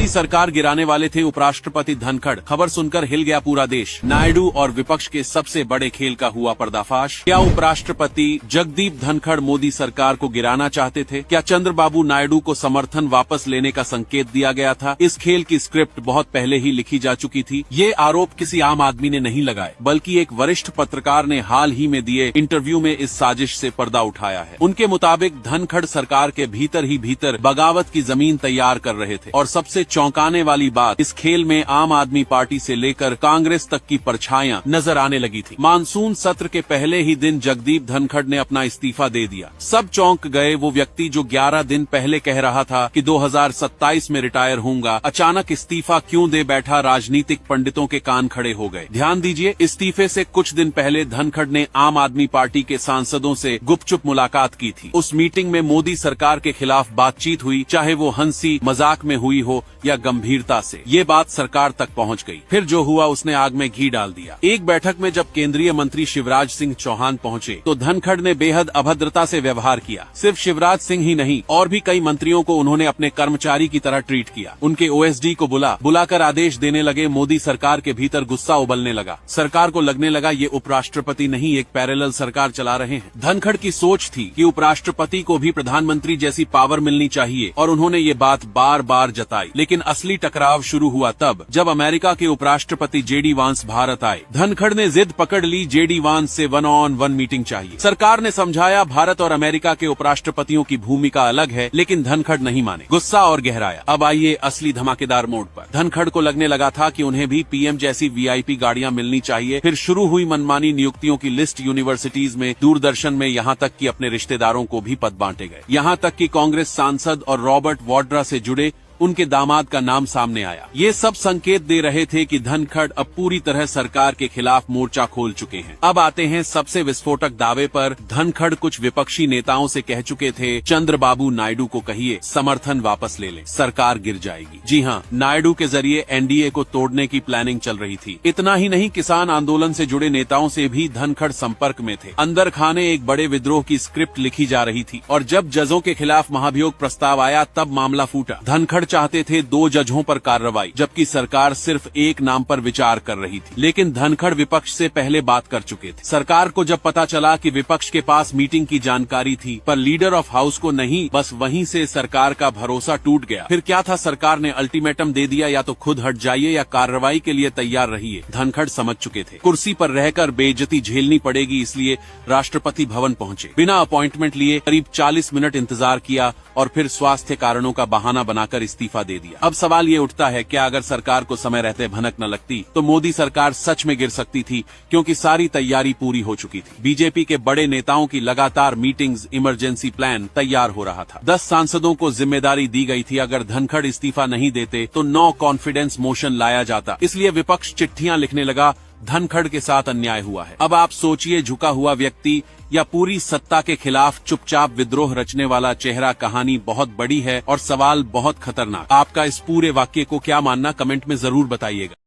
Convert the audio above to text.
मोदी सरकार गिराने वाले थे उपराष्ट्रपति धनखड़। खबर सुनकर हिल गया पूरा देश। नायडू और विपक्ष के सबसे बड़े खेल का हुआ पर्दाफाश। क्या उपराष्ट्रपति जगदीप धनखड़ मोदी सरकार को गिराना चाहते थे? क्या चंद्रबाबू नायडू को समर्थन वापस लेने का संकेत दिया गया था? इस खेल की स्क्रिप्ट बहुत पहले ही लिखी जा चुकी थी। ये आरोप किसी आम आदमी ने नहीं लगाए, बल्कि एक वरिष्ठ पत्रकार ने हाल ही में दिए इंटरव्यू में इस साजिश से पर्दा उठाया है। उनके मुताबिक धनखड़ सरकार के भीतर ही भीतर बगावत की जमीन तैयार कर रहे थे। और सबसे चौंकाने वाली बात, इस खेल में आम आदमी पार्टी से लेकर कांग्रेस तक की परछाइयां नजर आने लगी थी। मानसून सत्र के पहले ही दिन जगदीप धनखड़ ने अपना इस्तीफा दे दिया। सब चौंक गए। वो व्यक्ति जो 11 दिन पहले कह रहा था कि 2027 में रिटायर होऊंगा, अचानक इस्तीफा क्यों दे बैठा, राजनीतिक पंडितों के कान खड़े हो गए। ध्यान दीजिए, इस्तीफे से कुछ दिन पहले धनखड़ ने आम आदमी पार्टी के सांसदों से गुपचुप मुलाकात की थी। उस मीटिंग में मोदी सरकार के खिलाफ बातचीत हुई, चाहे वो हंसी मजाक में हुई हो या गंभीरता से। ये बात सरकार तक पहुंच गई। फिर जो हुआ, उसने आग में घी डाल दिया। एक बैठक में जब केंद्रीय मंत्री शिवराज सिंह चौहान पहुंचे तो धनखड़ ने बेहद अभद्रता से व्यवहार किया। सिर्फ शिवराज सिंह ही नहीं, और भी कई मंत्रियों को उन्होंने अपने कर्मचारी की तरह ट्रीट किया। उनके ओएसडी को बुलाकर आदेश देने लगे। मोदी सरकार के भीतर गुस्सा उबलने लगा। सरकार को लगने लगा ये उपराष्ट्रपति नहीं, एक पैरेलल सरकार चला रहे हैं। धनखड़ की सोच थी कि उपराष्ट्रपति को भी प्रधानमंत्री जैसी पावर मिलनी चाहिए, और उन्होंने ये बात बार बार जताई। लेकिन असली टकराव शुरू हुआ तब जब अमेरिका के उपराष्ट्रपति जेडी वांस भारत आए। धनखड़ ने जिद पकड़ ली, जेडी वांस से 1-on-1 मीटिंग चाहिए। सरकार ने समझाया भारत और अमेरिका के उपराष्ट्रपतियों की भूमिका अलग है, लेकिन धनखड़ नहीं माने। गुस्सा और गहराया। अब आइए असली धमाकेदार मोड पर। धनखड़ को लगने लगा था कि उन्हें भी पीएम जैसी वीआईपी गाड़ियां मिलनी चाहिए। फिर शुरू हुई मनमानी नियुक्तियों की लिस्ट। यूनिवर्सिटीज में, दूरदर्शन में, यहाँ तक कि अपने रिश्तेदारों को भी पद बांटे गए। यहाँ तक कि कांग्रेस सांसद और रॉबर्ट वाड्रा से जुड़े उनके दामाद का नाम सामने आया। ये सब संकेत दे रहे थे कि धनखड़ अब पूरी तरह सरकार के खिलाफ मोर्चा खोल चुके हैं। अब आते हैं सबसे विस्फोटक दावे पर। धनखड़ कुछ विपक्षी नेताओं से कह चुके थे, चंद्रबाबू नायडू को कहिए समर्थन वापस ले लें, सरकार गिर जाएगी। जी हाँ, नायडू के जरिए एनडीए को तोड़ने की प्लानिंग चल रही थी। इतना ही नहीं, किसान आंदोलन से जुड़े नेताओं से भी धनखड़ संपर्क में थे। अंदर खाने एक बड़े विद्रोह की स्क्रिप्ट लिखी जा रही थी। और जब जजों के खिलाफ महाभियोग प्रस्ताव आया, तब मामला फूटा। धनखड़ चाहते थे 2 जजों पर कार्रवाई, जबकि सरकार सिर्फ एक नाम पर विचार कर रही थी। लेकिन धनखड़ विपक्ष से पहले बात कर चुके थे। सरकार को जब पता चला कि विपक्ष के पास मीटिंग की जानकारी थी, पर लीडर ऑफ हाउस को नहीं, बस वहीं से सरकार का भरोसा टूट गया। फिर क्या था, सरकार ने अल्टीमेटम दे दिया, या तो खुद हट जाइए या कार्रवाई के लिए तैयार रहिए। धनखड़ समझ चुके थे कुर्सी पर रहकर बेइज्जती झेलनी पड़ेगी, इसलिए राष्ट्रपति भवन पहुंचे। बिना अपॉइंटमेंट लिए करीब 40 मिनट इंतजार किया और फिर स्वास्थ्य कारणों का बहाना बनाकर इस्तीफा दे दिया। अब सवाल ये उठता है, क्या अगर सरकार को समय रहते भनक न लगती तो मोदी सरकार सच में गिर सकती थी, क्योंकि सारी तैयारी पूरी हो चुकी थी। बीजेपी के बड़े नेताओं की लगातार मीटिंग्स, इमरजेंसी प्लान तैयार हो रहा था। 10 सांसदों को जिम्मेदारी दी गई थी। अगर धनखड़ इस्तीफा नहीं देते तो नो कॉन्फिडेंस मोशन लाया जाता। इसलिए विपक्ष चिट्ठियां लिखने लगा, धनखड़ के साथ अन्याय हुआ है। अब आप सोचिए, झुका हुआ व्यक्ति या पूरी सत्ता के खिलाफ चुपचाप विद्रोह रचने वाला चेहरा। कहानी बहुत बड़ी है और सवाल बहुत खतरनाक। आपका इस पूरे वाक्य को क्या मानना, कमेंट में जरूर बताइएगा।